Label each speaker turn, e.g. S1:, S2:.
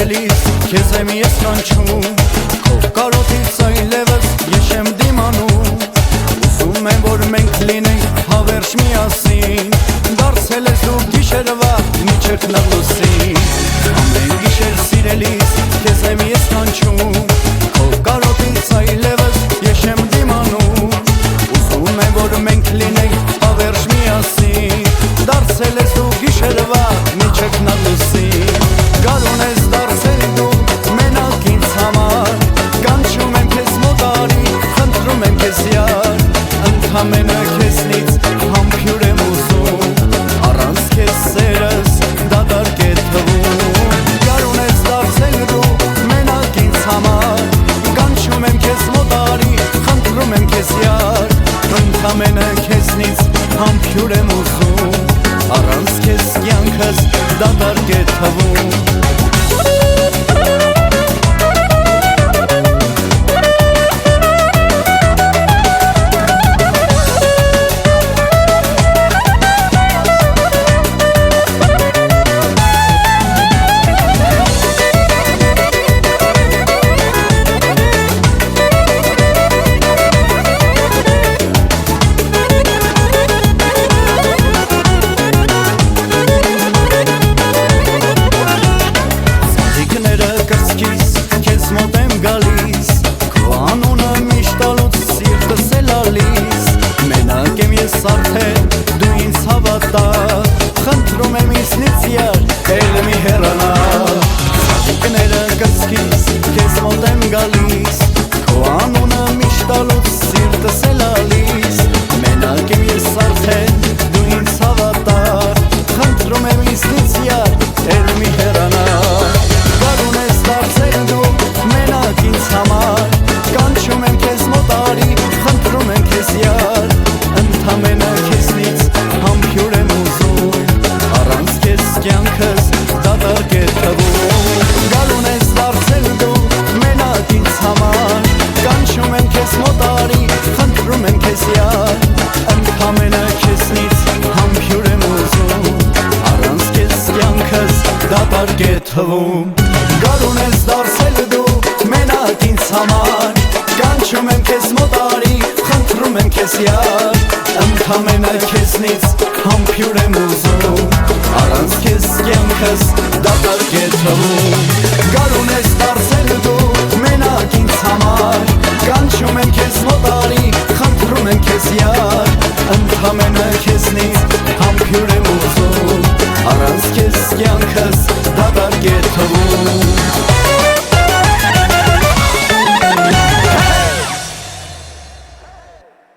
S1: սիրելիս քեզ եմ ես կանչում Քո կարոտից այլևս ես չեմ դիմանում Ուզում եմ որ մենք լինենք հավերժ միասին Դարձել ես դու գիշերվա մինչև լուսին Ամեն գիշեր սիրելիս քեզ եմ ես կանչում Քո կարոտից այլևս ես չեմ դիմանում Ուզում եմ որ մենք լինենք հավերժ միասին Դարձել ես դու գիշերվա մինչև լուսին Գարուն ես դարձել դու մենակ ինձ համար Կանչում եմ քեզ մոտարի, խնդրում եմ քեզ յար Ընդամենը քեզնից համբյուր եմ ուզում Առանց քեզ սերս դատարկ է թվում Գարուն ես դարձել դու մենակ ինձ համար Կանչում եմ քեզ մոտարի, խնդրում եմ քեզ յար Ընդամենը քեզնից համբյուր եմ ուզում Առանց քեզ կյանքս դատարկ է թվում Քեզ մոտ եմ գալիս Քո անունը միշտ տալուց սիրտս է լալիս Մենակ եմ ես արդեն դու ինձ հավատա Խնդրում եմ ինձնից յար էլ մի հեռանա Սաղիկները կրծքիս քեզ մոտ եմ գալիս Քո անունը միշտ տալուց սիրտս է լալիս Մենակ եմ ես արդեն դու ինձ հավատա Խնդրում եմ ինձնից յար էլ մի հեռանա Գարուն ես դարձել դու մենակ ինձ համար Կանչում եմ քեզ մոտարի, խնդրում եմ քեզ յար Ընդամենը քեզնից համբյուր եմ ուզում Առանց քեզ կյանքս դատարկ է թվում Գարուն ես դարձել դու մենակ ինձ համար Կանչում եմ քեզ մոտարի, խնդրում եմ քեզ յար Ընդամենը քեզնից համբյուր եմ ուզում Առանց քեզ կյանքս դատարկ է թվում Գարուն ես դարձել դու մենակ ինձ համար Կանչում եմ քեզ մոտարի, խնդրում եմ քեզ յար Ընդամենը քեզնից համբյուր եմ ուզում Առանց քեզ կյանքս դատարկ է թվում Գարուն ես դարձել դու մենակ ինձ համար Կանչում եմ քեզ մոտարի, խնդրում եմ քեզ յար Ընդամենը քեզնից համբյուր եմ ուզում Առանց քեզ կյանքս